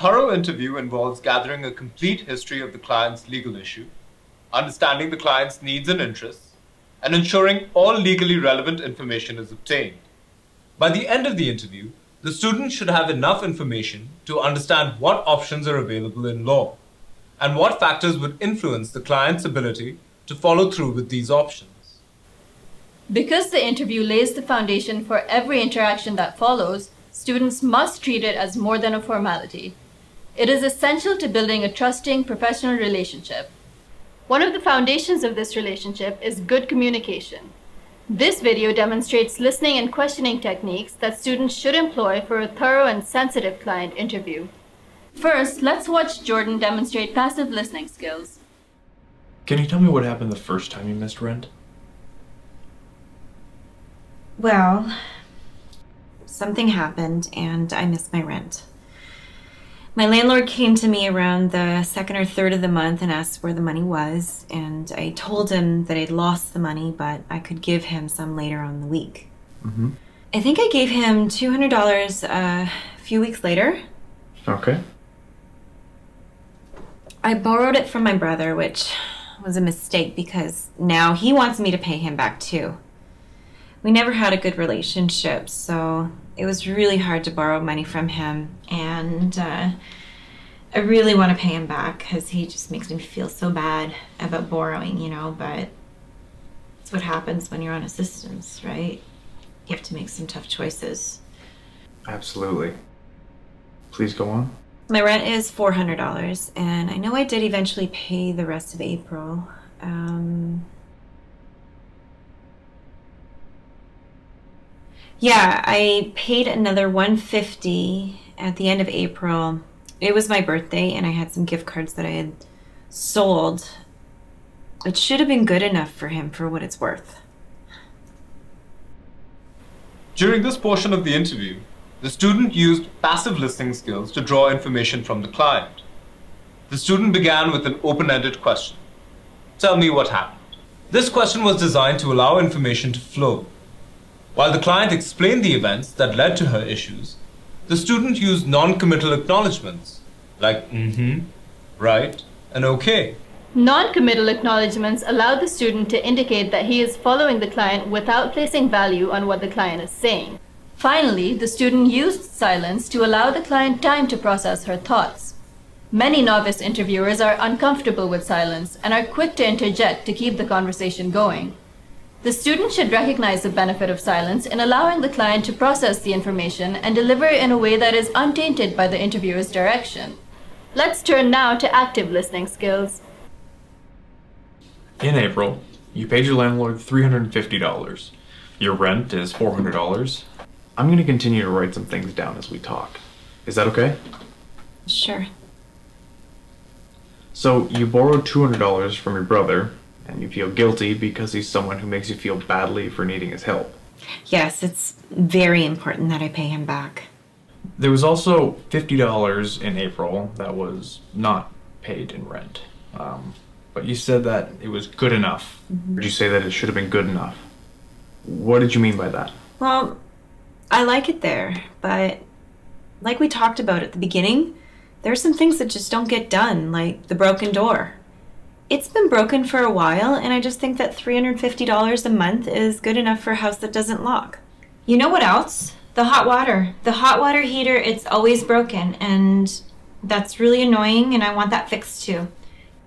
thorough interview involves gathering a complete history of the client's legal issue, understanding the client's needs and interests, and ensuring all legally relevant information is obtained. By the end of the interview, the student should have enough information to understand what options are available in law and what factors would influence the client's ability to follow through with these options. Because the interview lays the foundation for every interaction that follows, students must treat it as more than a formality. It is essential to building a trusting professional relationship. One of the foundations of this relationship is good communication. This video demonstrates listening and questioning techniques that students should employ for a thorough and sensitive client interview. First, let's watch Jordan demonstrate passive listening skills. Can you tell me what happened the first time you missed rent? Well, something happened and I missed my rent. My landlord came to me around the second or third of the month and asked where the money was, and I told him that I'd lost the money, but I could give him some later on in the week. I think I gave him $200 a few weeks later. Okay. I borrowed it from my brother, which was a mistake because now he wants me to pay him back too. We never had a good relationship, so it was really hard to borrow money from him, and I really want to pay him back because he just makes me feel so bad about borrowing, you know, but it's what happens when you're on assistance, right? You have to make some tough choices. Absolutely. Please go on. My rent is $400, and I know I did eventually pay the rest of April. Yeah, I paid another $150 at the end of April. It was my birthday and I had some gift cards that I had sold. It should have been good enough for him for what it's worth. During this portion of the interview, the student used passive listening skills to draw information from the client. The student began with an open-ended question. Tell me what happened. This question was designed to allow information to flow. While the client explained the events that led to her issues, the student used non-committal acknowledgements like right, and okay. Non-committal acknowledgements allow the student to indicate that he is following the client without placing value on what the client is saying. Finally, the student used silence to allow the client time to process her thoughts. Many novice interviewers are uncomfortable with silence and are quick to interject to keep the conversation going. The student should recognize the benefit of silence in allowing the client to process the information and deliver in a way that is untainted by the interviewer's direction. Let's turn now to active listening skills. In April, you paid your landlord $350. Your rent is $400. I'm going to continue to write some things down as we talk. Is that okay? Sure. So you borrowed $200 from your brother, and you feel guilty because he's someone who makes you feel badly for needing his help. Yes, it's very important that I pay him back. There was also $50 in April that was not paid in rent. But you said that it was good enough. Did you say that it should have been good enough? What did you mean by that? Well, I like it there, but like we talked about at the beginning, there are some things that just don't get done, like the broken door. It's been broken for a while, and I just think that $350 a month is good enough for a house that doesn't lock. You know what else? The hot water. The hot water heater, it's always broken, and that's really annoying, and I want that fixed too.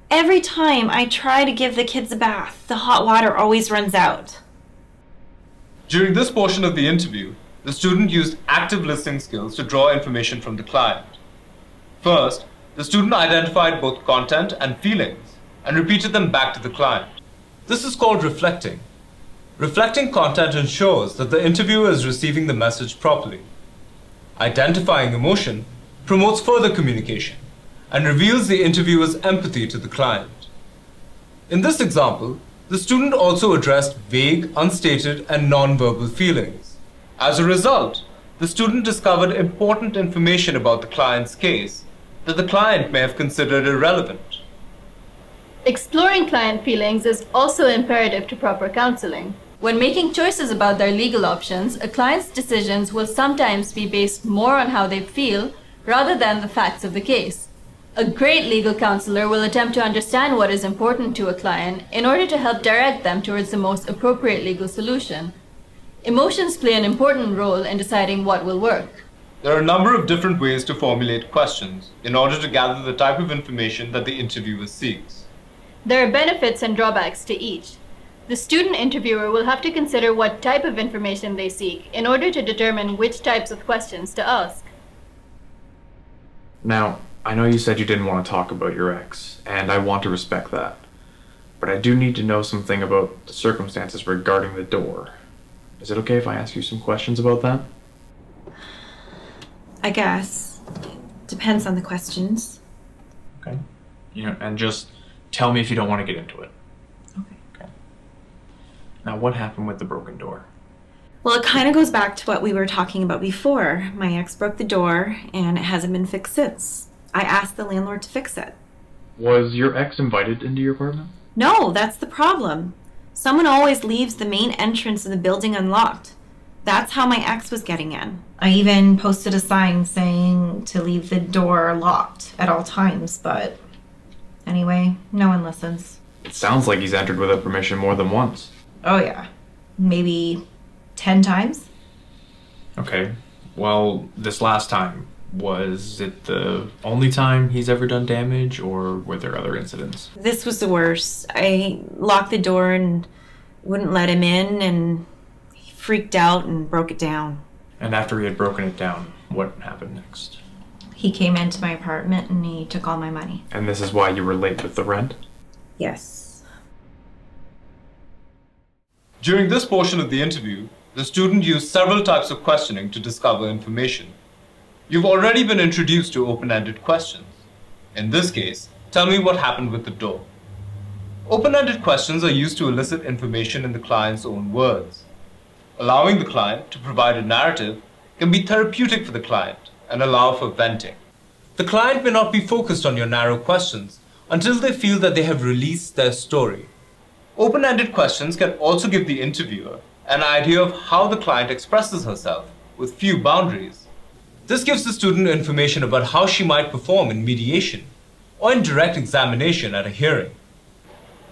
Every time I try to give the kids a bath, the hot water always runs out. During this portion of the interview, the student used active listening skills to draw information from the client. First, the student identified both content and feelings and repeated them back to the client. This is called reflecting. Reflecting content ensures that the interviewer is receiving the message properly. Identifying emotion promotes further communication and reveals the interviewer's empathy to the client. In this example, the student also addressed vague, unstated, and non-verbal feelings. As a result, the student discovered important information about the client's case that the client may have considered irrelevant. Exploring client feelings is also imperative to proper counseling. When making choices about their legal options, a client's decisions will sometimes be based more on how they feel rather than the facts of the case. A great legal counselor will attempt to understand what is important to a client in order to help direct them towards the most appropriate legal solution. Emotions play an important role in deciding what will work. There are a number of different ways to formulate questions in order to gather the type of information that the interviewer seeks. There are benefits and drawbacks to each. The student interviewer will have to consider what type of information they seek in order to determine which types of questions to ask. Now, I know you said you didn't want to talk about your ex, and I want to respect that. But I do need to know something about the circumstances regarding the door. Is it okay if I ask you some questions about that? I guess. Depends on the questions. Okay. And just tell me if you don't want to get into it. Okay. Now, what happened with the broken door? Well, it kind of goes back to what we were talking about before. My ex broke the door, and it hasn't been fixed since. I asked the landlord to fix it. Was your ex invited into your apartment? No, that's the problem. Someone always leaves the main entrance of the building unlocked. That's how my ex was getting in. I even posted a sign saying to leave the door locked at all times, but anyway, no one listens. It sounds like he's entered without permission more than once. Oh yeah, maybe 10 times? Okay, well, this last time, was it the only time he's ever done damage, or were there other incidents? This was the worst. I locked the door and wouldn't let him in, and he freaked out and broke it down. And after he had broken it down, what happened next? He came into my apartment and he took all my money. And this is why you were late with the rent? Yes. During this portion of the interview, the student used several types of questioning to discover information. You've already been introduced to open-ended questions. In this case, tell me what happened with the door. Open-ended questions are used to elicit information in the client's own words. Allowing the client to provide a narrative can be therapeutic for the client and allow for venting. The client may not be focused on your narrow questions until they feel that they have released their story. Open-ended questions can also give the interviewer an idea of how the client expresses herself with few boundaries. This gives the student information about how she might perform in mediation or in direct examination at a hearing.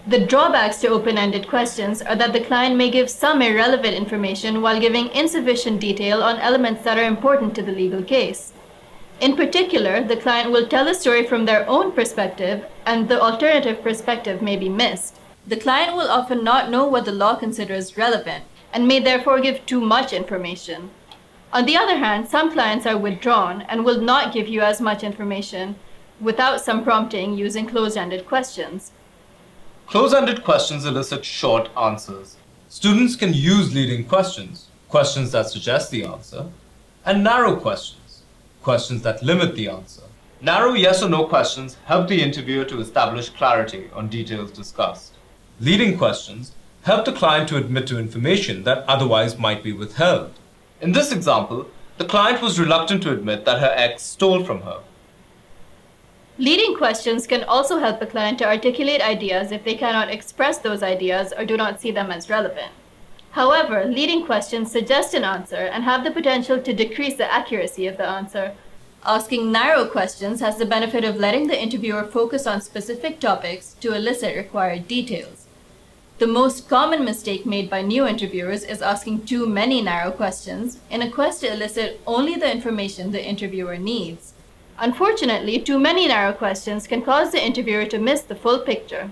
The drawbacks to open-ended questions are that the client may give some irrelevant information while giving insufficient detail on elements that are important to the legal case. In particular, the client will tell a story from their own perspective, and the alternative perspective may be missed. The client will often not know what the law considers relevant, and may therefore give too much information. On the other hand, some clients are withdrawn and will not give you as much information without some prompting using closed-ended questions. Closed-ended questions elicit short answers. Students can use leading questions, questions that suggest the answer, and narrow questions, questions that limit the answer. Narrow yes or no questions help the interviewer to establish clarity on details discussed. Leading questions help the client to admit to information that otherwise might be withheld. In this example, the client was reluctant to admit that her ex stole from her. Leading questions can also help a client to articulate ideas if they cannot express those ideas or do not see them as relevant. However, leading questions suggest an answer and have the potential to decrease the accuracy of the answer. Asking narrow questions has the benefit of letting the interviewer focus on specific topics to elicit required details. The most common mistake made by new interviewers is asking too many narrow questions in a quest to elicit only the information the interviewer needs. Unfortunately, too many narrow questions can cause the interviewer to miss the full picture.